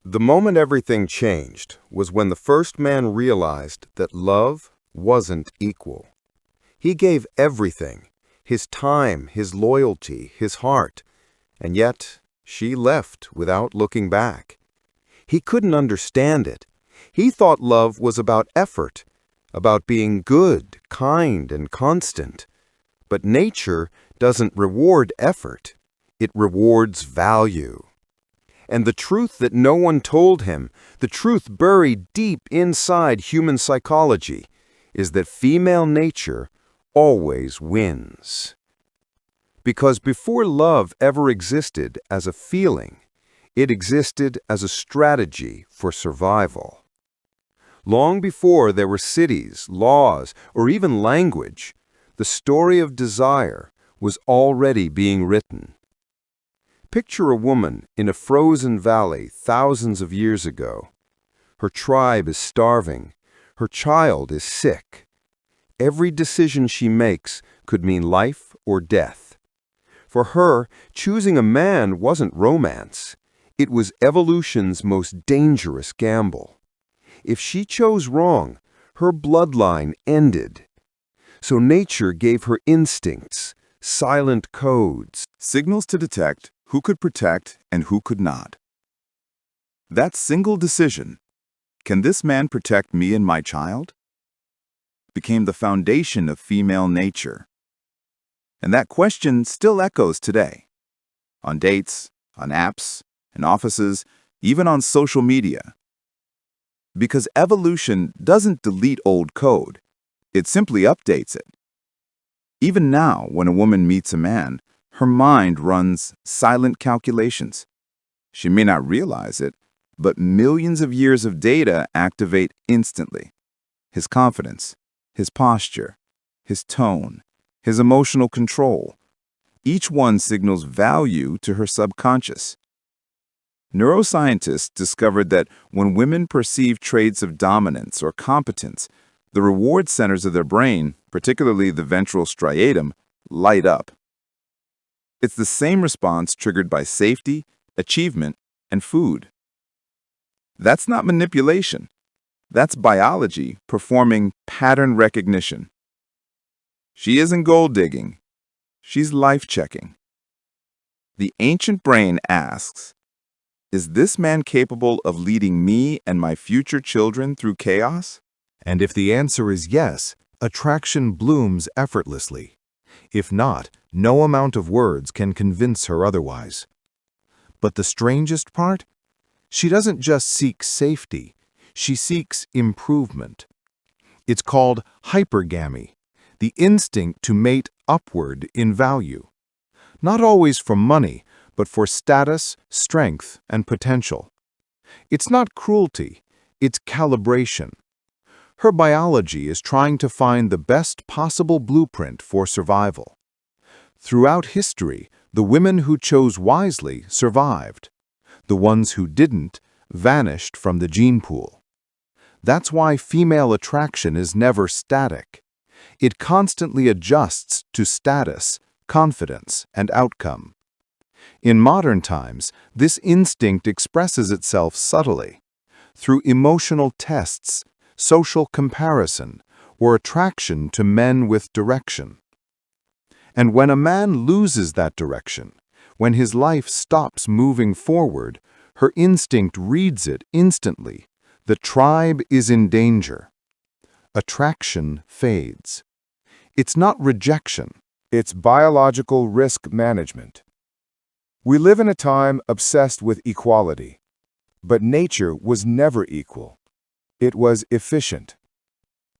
The moment everything changed was when the first man realized that love wasn't equal. He gave everything, his time, his loyalty, his heart, and yet she left without looking back. He couldn't understand it. He thought love was about effort, about being good, kind, and constant. But nature doesn't reward effort. It rewards value. And the truth that no one told him, the truth buried deep inside human psychology, is that female nature always wins. Because before love ever existed as a feeling, it existed as a strategy for survival. Long before there were cities, laws, or even language, the story of desire was already being written. Picture a woman in a frozen valley thousands of years ago. Her tribe is starving. Her child is sick. Every decision she makes could mean life or death. For her, choosing a man wasn't romance. It was evolution's most dangerous gamble. If she chose wrong, her bloodline ended. So nature gave her instincts, silent codes, signals to detect who could protect and who could not. That single decision, can this man protect me and my child, became the foundation of female nature. And that question still echoes today. On dates, on apps, in offices, even on social media. Because evolution doesn't delete old code, it simply updates it. Even now, when a woman meets a man, her mind runs silent calculations. She may not realize it, but millions of years of data activate instantly. His confidence, his posture, his tone, his emotional control. Each one signals value to her subconscious. Neuroscientists discovered that when women perceive traits of dominance or competence, the reward centers of their brain, particularly the ventral striatum, light up. It's the same response triggered by safety, achievement, and food. That's not manipulation. That's biology performing pattern recognition. She isn't gold digging. She's life checking. The ancient brain asks, is this man capable of leading me and my future children through chaos? And if the answer is yes, attraction blooms effortlessly. If not, no amount of words can convince her otherwise. But the strangest part? She doesn't just seek safety, she seeks improvement. It's called hypergamy, the instinct to mate upward in value. Not always for money, but for status, strength, and potential. It's not cruelty, it's calibration. Her biology is trying to find the best possible blueprint for survival. Throughout history, the women who chose wisely survived. The ones who didn't vanished from the gene pool. That's why female attraction is never static. It constantly adjusts to status, confidence, and outcome. In modern times, this instinct expresses itself subtly, through emotional tests, social comparison, or attraction to men with direction. And when a man loses that direction, when his life stops moving forward, her instinct reads it instantly. The tribe is in danger. Attraction fades. It's not rejection. It's biological risk management. We live in a time obsessed with equality. But nature was never equal. It was efficient.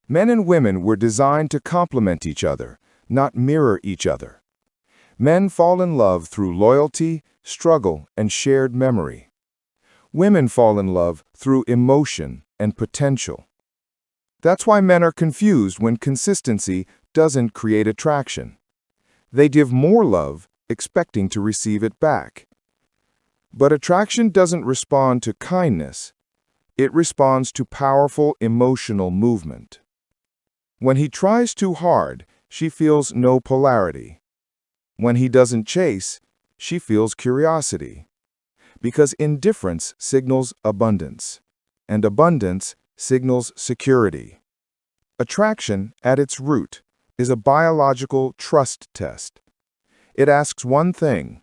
Men and women were designed to complement each other, not mirror each other. Men fall in love through loyalty, struggle, and shared memory. Women fall in love through emotion and potential. That's why men are confused when consistency doesn't create attraction. They give more love, expecting to receive it back. But attraction doesn't respond to kindness. It responds to powerful emotional movement. When he tries too hard, she feels no polarity. When he doesn't chase, she feels curiosity. Because indifference signals abundance, and abundance signals security. Attraction, at its root, is a biological trust test. It asks one thing: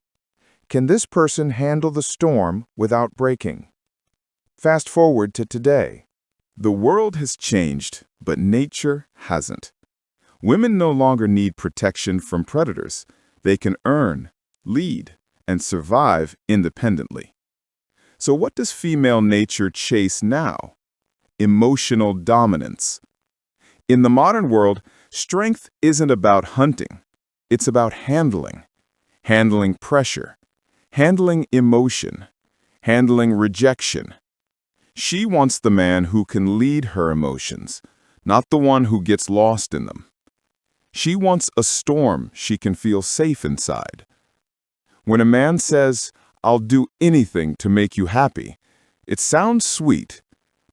can this person handle the storm without breaking? Fast forward to today. The world has changed, but nature hasn't. Women no longer need protection from predators. They can earn, lead, and survive independently. So what does female nature chase now? Emotional dominance. In the modern world, strength isn't about hunting. It's about handling pressure, handling emotion, handling rejection. She wants the man who can lead her emotions, not the one who gets lost in them. She wants a storm she can feel safe inside. When a man says, "I'll do anything to make you happy," it sounds sweet,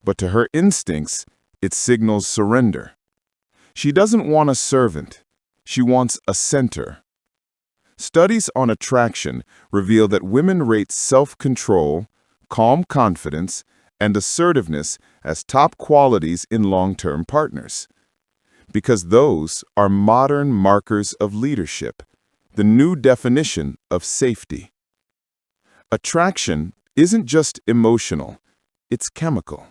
but to her instincts, it signals surrender. She doesn't want a servant. She wants a center. Studies on attraction reveal that women rate self-control, calm confidence, and assertiveness as top qualities in long-term partners. Because those are modern markers of leadership, the new definition of safety. Attraction isn't just emotional, it's chemical.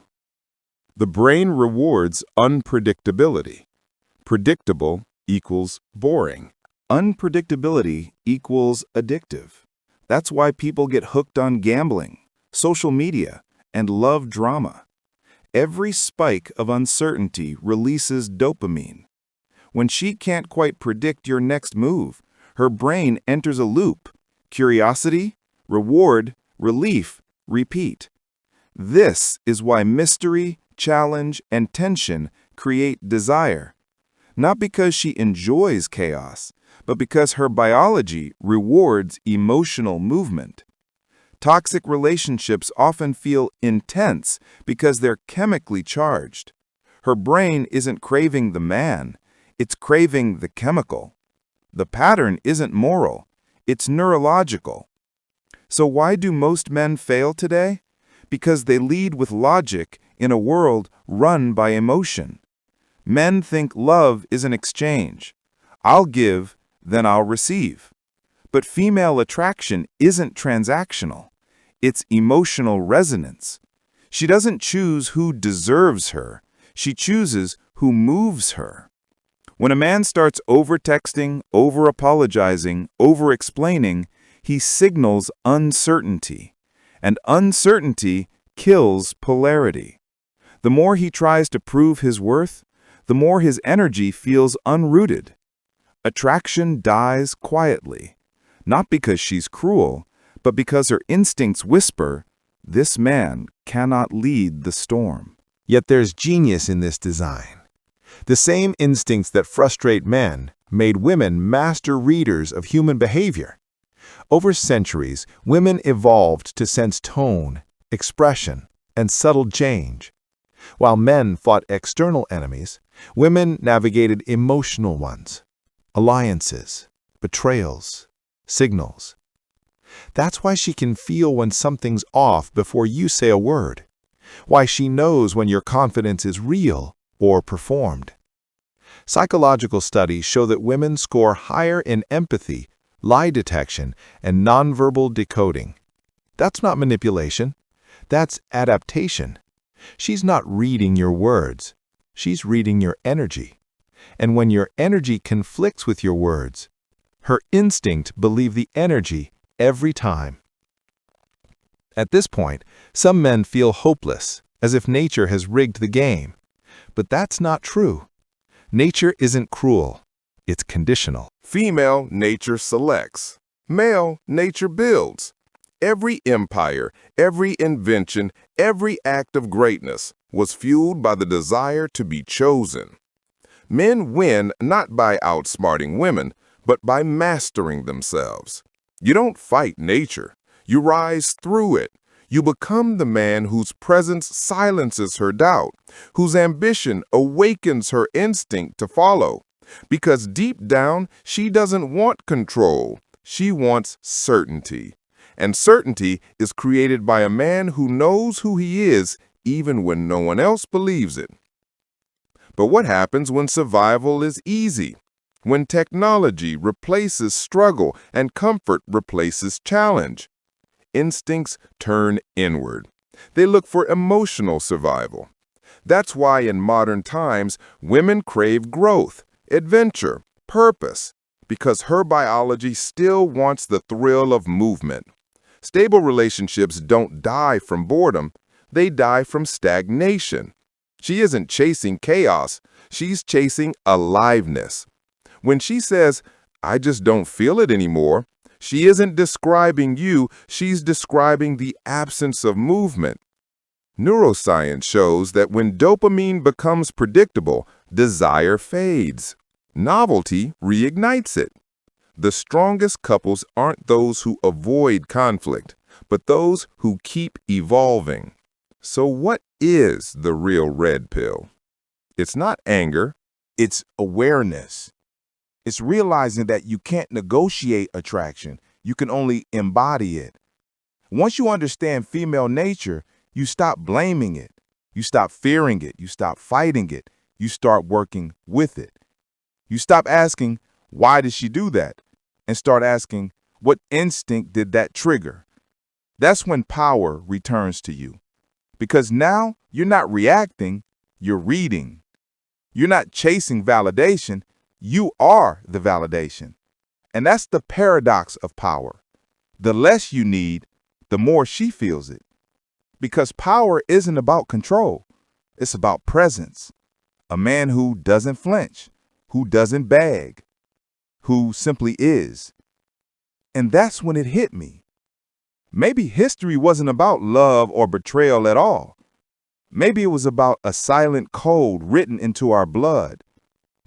The brain rewards unpredictability. Predictable equals boring. Unpredictability equals addictive. That's why people get hooked on gambling, social media, and love drama. Every spike of uncertainty releases dopamine. When she can't quite predict your next move, her brain enters a loop: curiosity, reward, relief, repeat. This is why mystery, challenge, and tension create desire. Not because she enjoys chaos, but because her biology rewards emotional movement. Toxic relationships often feel intense because they're chemically charged. Her brain isn't craving the man, it's craving the chemical. The pattern isn't moral, it's neurological. So why do most men fail today? Because they lead with logic in a world run by emotion. Men think love is an exchange. I'll give, then I'll receive. But female attraction isn't transactional. It's emotional resonance. She doesn't choose who deserves her. She chooses who moves her. When a man starts over-texting, over-apologizing, over-explaining, he signals uncertainty. And uncertainty kills polarity. The more he tries to prove his worth, the more his energy feels unrooted. Attraction dies quietly, not because she's cruel, but because her instincts whisper, "This man cannot lead the storm." Yet there's genius in this design. The same instincts that frustrate men made women master readers of human behavior. Over centuries, women evolved to sense tone, expression, and subtle change. While men fought external enemies, women navigated emotional ones: alliances, betrayals, signals. That's why she can feel when something's off before you say a word. Why she knows when your confidence is real or performed. Psychological studies show that women score higher in empathy, lie detection, and nonverbal decoding. That's not manipulation. That's adaptation. She's not reading your words. She's reading your energy. And when your energy conflicts with your words, her instinct believes the energy every time. At this point, some men feel hopeless, as if nature has rigged the game. But that's not true. Nature isn't cruel. It's conditional. Female nature selects. Male nature builds. Every empire, every invention, every act of greatness was fueled by the desire to be chosen. Men win not by outsmarting women, but by mastering themselves. You don't fight nature. You rise through it. You become the man whose presence silences her doubt, whose ambition awakens her instinct to follow. Because deep down, she doesn't want control. She wants certainty. And certainty is created by a man who knows who he is even when no one else believes it. But what happens when survival is easy? When technology replaces struggle and comfort replaces challenge? Instincts turn inward. They look for emotional survival. That's why in modern times, women crave growth, adventure, purpose, because her biology still wants the thrill of movement. Stable relationships don't die from boredom, they die from stagnation. She isn't chasing chaos, she's chasing aliveness. When she says, "I just don't feel it anymore," she isn't describing you, she's describing the absence of movement. Neuroscience shows that when dopamine becomes predictable, desire fades. Novelty reignites it. The strongest couples aren't those who avoid conflict, but those who keep evolving. So what is the real red pill? It's not anger. It's awareness. It's realizing that you can't negotiate attraction. You can only embody it. Once you understand female nature, you stop blaming it. You stop fearing it. You stop fighting it. You start working with it. You stop asking, why did she do that? And start asking, what instinct did that trigger? That's when power returns to you. Because now you're not reacting, you're reading. You're not chasing validation, you are the validation. And that's the paradox of power. The less you need, the more she feels it. Because power isn't about control, it's about presence. A man who doesn't flinch, who doesn't beg, who simply is. And that's when it hit me. Maybe history wasn't about love or betrayal at all. Maybe it was about a silent code written into our blood,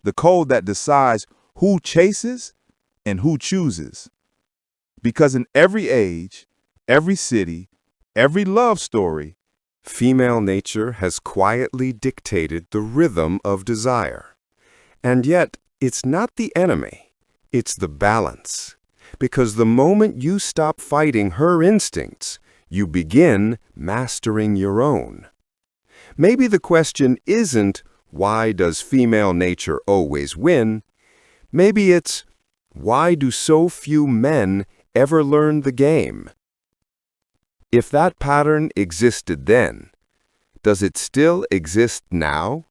the code that decides who chases and who chooses. Because in every age, every city, every love story, Female nature has quietly dictated the rhythm of desire. And yet, it's not the enemy, it's the balance. Because the moment you stop fighting her instincts, you begin mastering your own. Maybe the question isn't, why does female nature always win? Maybe it's, why do so few men ever learn the game? If that pattern existed then, does it still exist now?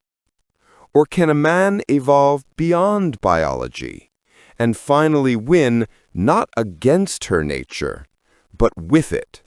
Or can a man evolve beyond biology and finally win not against her nature, but with it?